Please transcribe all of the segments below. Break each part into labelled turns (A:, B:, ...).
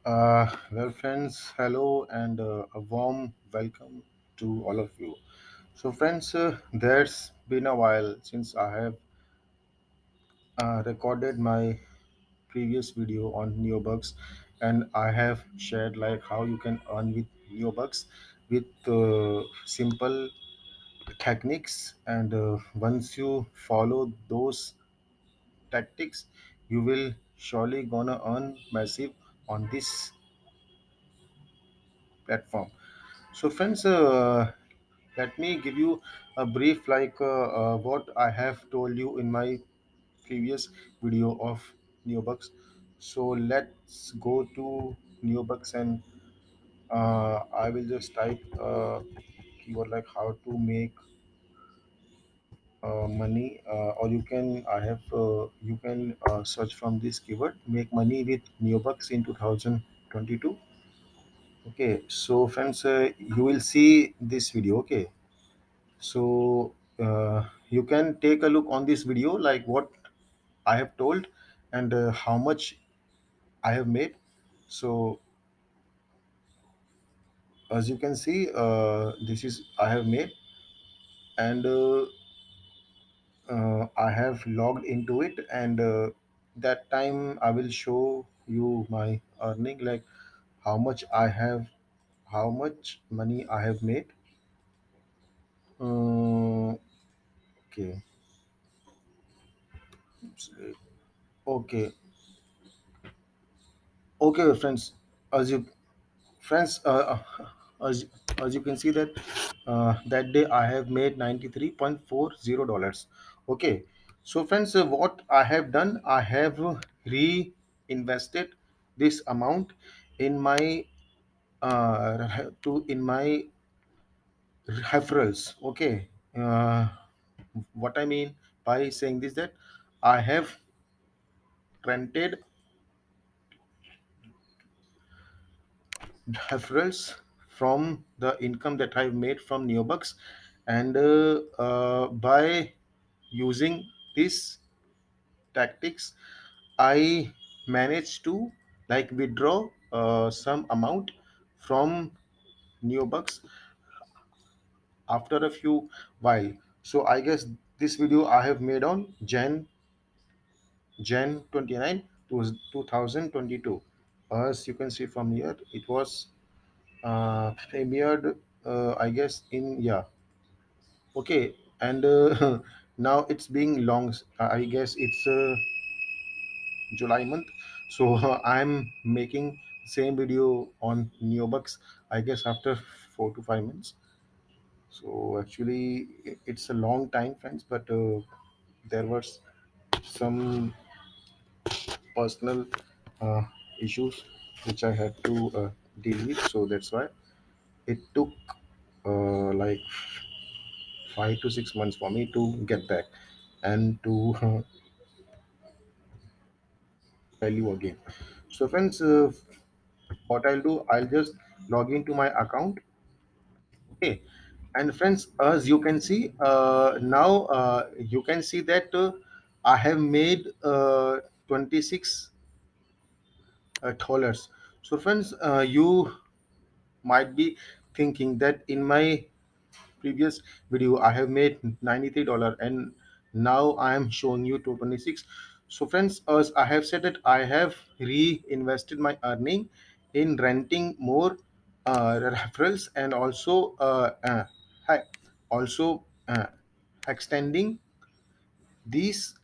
A: Friends, hello and a warm welcome to all of you. So, friends, there's been a while since I have recorded my previous video on Neobux, and I have shared like how you can earn with Neobux with simple techniques. And once you follow those tactics, you will surely gonna earn massive on this platform. So, friends, let me give you a brief what I have told you in my previous video of Neobux. So let's go to Neobux and I will just type keyword like how to make money or you can I have you can search from this keyword make money with Neobux in 2022. Okay, so friends, you will see this video. Okay, so you can take a look on this video like what I have told and how much I have made. So as you can see, this is I have made, and I have logged into it, and that time I will show you my earning, like how much I have, how much money I have made. Uh, okay, okay, okay, friends. As you friends, as as you can see that that day I have made $93.40. Okay, so friends, what I have done, I have reinvested this amount in my to in my referrals. Okay, what I mean by saying this that I have rented referrals from the income that I've made from Neobux, and by using these tactics, I managed to like withdraw some amount from Neobux after a few while. So I guess this video I have made on Jan 29 to 2022. As you can see from here, it was premiered I guess in yeah. Okay, and now it's being long. I guess it's July month. So I'm making same video on Neobux. I guess after 4 to 5 months. So actually, it's a long time, friends. But there was some personal uh, issues which I had to deal with. So that's why it took like 5 to 6 months for me to get back and to tell you again. So friends, what I'll do, I'll just log into my account. Okay, and friends, as you can see now, you can see that I have made 26 dollars. So friends, you might be thinking that in my previous video I have made $93 and now I am showing you 226. So friends, as I have said that I have reinvested my earning in renting more referrals and hi- also extending these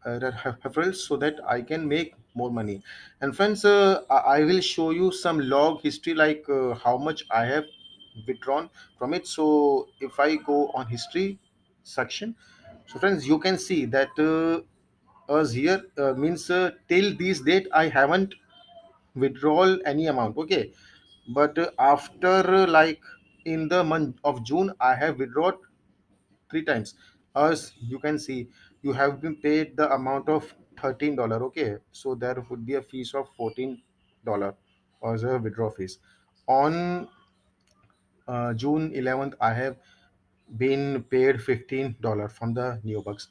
A: referrals so that I can make more money. And friends, I will show you some log history like how much I have withdrawn from it. So if I go on history section, so friends, you can see that us here means till this date I haven't withdrawn any amount. Okay, but after in the month of June, I have withdrawn 3 times. As you can see, you have been paid the amount of $13. Okay, so there would be a fees of $14 as a withdrawal fees. On June 11th, I have been paid $15 from the Neobux.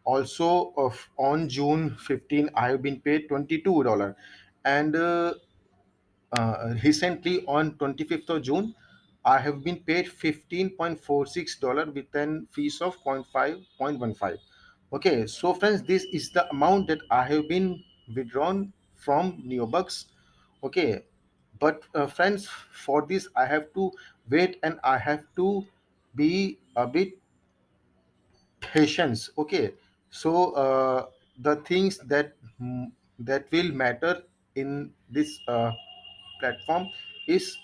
A: Also, of on June 15, I have been paid $22, And recently on 25th of June, I have been paid $15.46 with an fees of 0.5 0.15. Okay, so friends, this is the amount that I have been withdrawn from Neobux. Okay, but friends, for this I have to wait and I have to be a bit patience. Okay, so the things that will matter in this platform is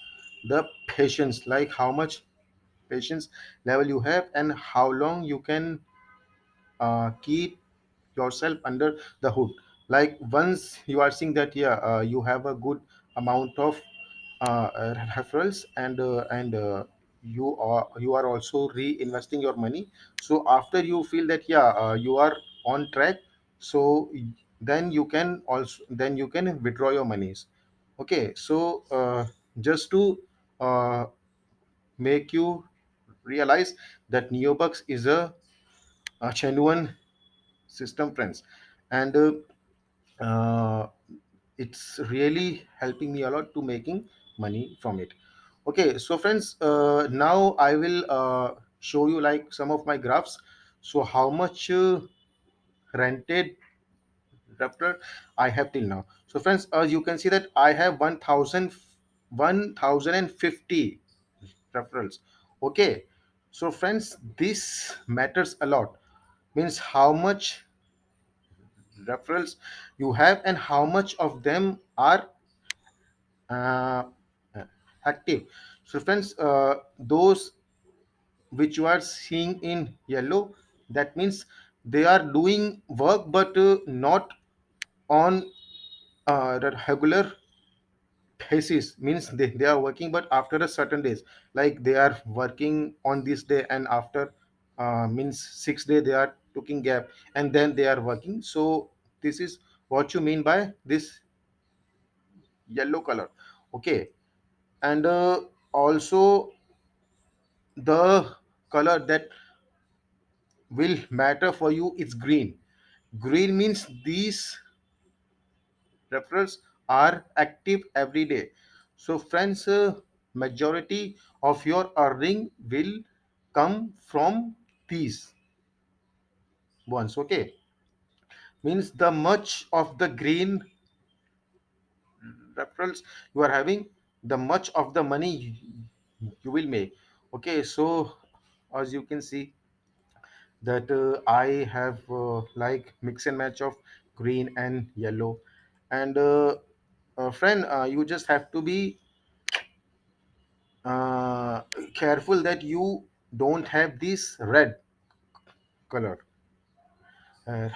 A: the patience, like how much patience level you have and how long you can keep yourself under the hood. Like once you are seeing that, yeah, you have a good amount of referrals, and you are also reinvesting your money. So after you feel that, yeah, you are on track, so then you can withdraw your monies. Okay, so just to uh, make you realize that Neobux is a genuine system, friends, and it's really helping me a lot to making money from it. Okay, so friends, now I will show you like some of my graphs. So how much rented referral I have till now. So friends, as you can see that I have 1050 referrals. Okay, so friends, this matters a lot. Means how much referrals you have and how much of them are uh, active. So friends, those which you are seeing in yellow, that means they are doing work, but not on the regular basis. Means they are working but after a certain days, like they are working on this day and after means 6 day they are taking gap and then they are working. So this is what you mean by this yellow color. Okay, and also the color that will matter for you is green. Green means these referrals are active every day. So friends, majority of your earning will come from these ones. Okay, means the much of the green referrals you are having, the much of the money you will make. Okay, so as you can see that I have like mix and match of green and yellow. And friend, you just have to be uh, careful that you don't have this red color uh,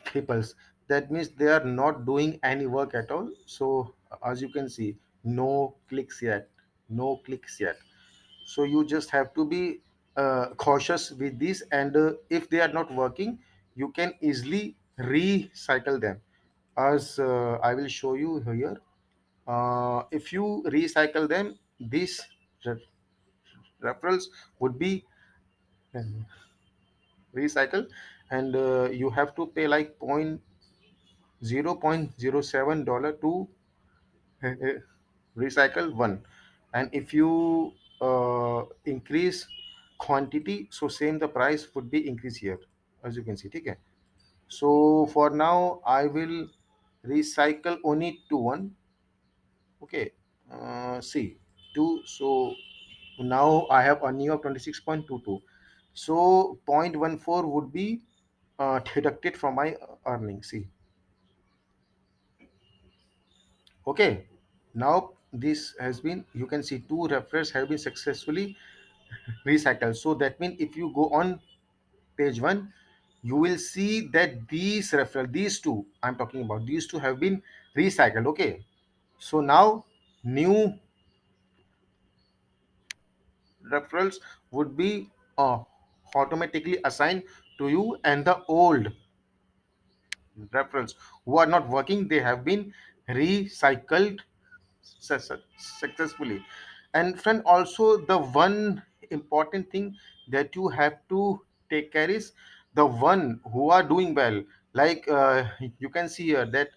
A: peoples. That means they are not doing any work at all. So as you can see, no clicks yet, no clicks yet. So you just have to be cautious with this, and if they are not working, you can easily recycle them, as I will show you here. If you recycle them, these re- referrals would be recycled, and you have to pay like point 0.07 dollar to recycle one. And if you increase quantity, so same the price would be increased here, as you can see. Okay, so for now I will recycle only to one. Okay, see two. So now I have earning of 26.22. So 0.14 would be deducted from my earnings. See, okay, now this has been, you can see two referrals have been successfully recycled. So that means if you go on page one, you will see that these referral, these two I'm talking about, these two have been recycled. Okay, so now new referrals would be automatically assigned to you, and the old referrals who are not working, they have been recycled successfully. And friend, also the one important thing that you have to take care is the one who are doing well. Like you can see here that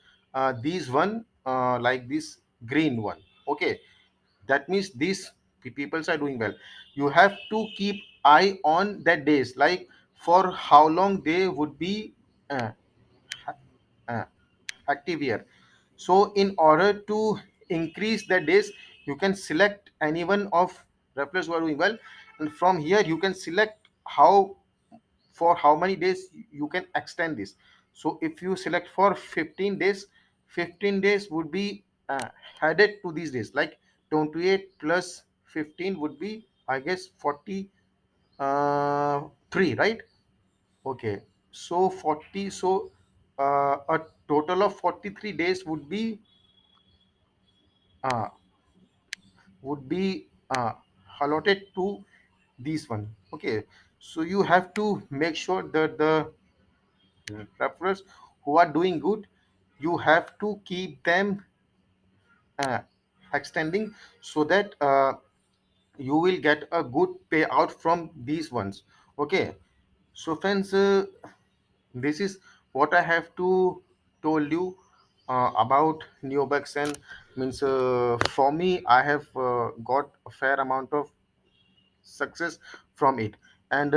A: these one, like this green one. Okay, that means these peoples are doing well. You have to keep eye on that days, like for how long they would be uh, uh, active here. So in order to increase the days, you can select any one of referrals who are doing well, and from here you can select how, for how many days you can extend this. So if you select for 15 days, 15 days would be added to these days, like 28 plus 15 would be, I guess, 40 3, right? Okay, so 40, so a total of 43 days uh, would be allotted to these one. Okay, so you have to make sure that the referrals who are doing good, you have to keep them uh, extending, so that you will get a good payout from these ones. Okay, so friends, this is what I have to told you about Neobux. And means, for me, I have got a fair amount of success from it. And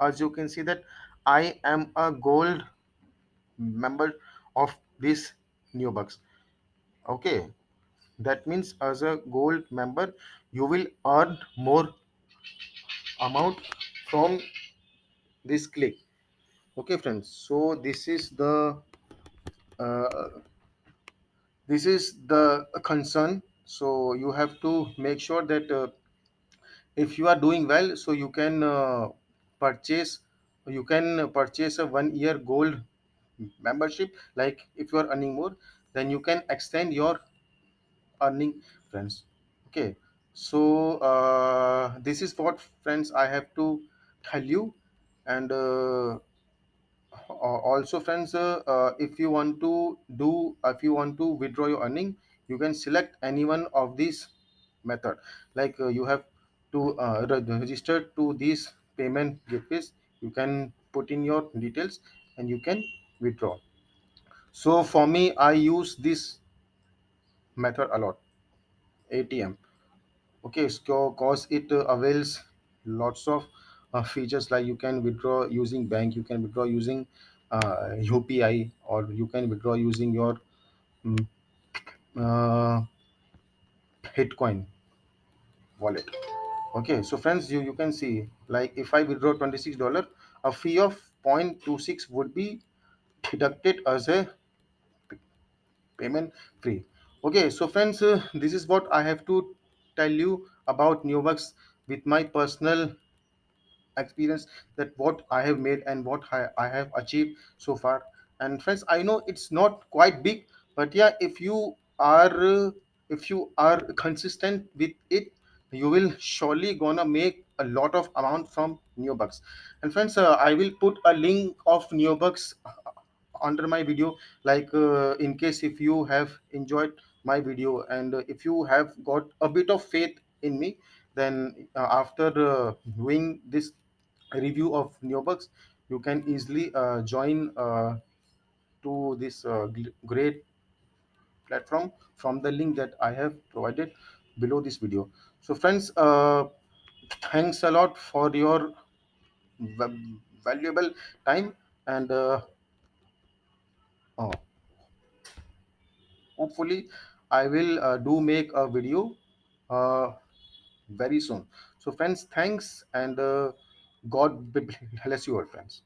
A: as you can see that I am a gold member of this Neobux. Okay, that means as a gold member you will earn more amount from this click. Okay friends, so uh, this is the concern. So you have to make sure that if you are doing well, so purchase you can purchase a 1 year gold membership. Like if you are earning more, then you can extend your earning, friends. Okay, so this is what, friends, I have to tell you. And also, friends, if you want to withdraw your earning, you can select any one of these method. Like you have to register to these payment gateways. You can put in your details and you can withdraw. So for me, I use this method a lot, ATM. Okay, so cause it avails lots of features, like you can withdraw using bank, you can withdraw using UPI, or you can withdraw using your mm, uh, Bitcoin wallet. Okay, so friends, you can see, like if I withdraw $26, a fee of 0.26 would be deducted as a payment free. Okay, so friends, this is what I have to tell you about Neobucks with my personal experience, that what I have made and what I have achieved so far. And friends, I know it's not quite big, but yeah, if you are consistent with it, you will surely gonna make a lot of amount from Neobucks. And friends, I will put a link of Neobucks under my video, like in case if you have enjoyed my video, and if you have got a bit of faith in me, then after doing this review of Neobux, you can easily join to this great platform from the link that I have provided below this video. So friends, thanks a lot for your valuable time. And uh, hopefully I will do make a video uh, very soon. So friends, thanks, and God bless you all, friends.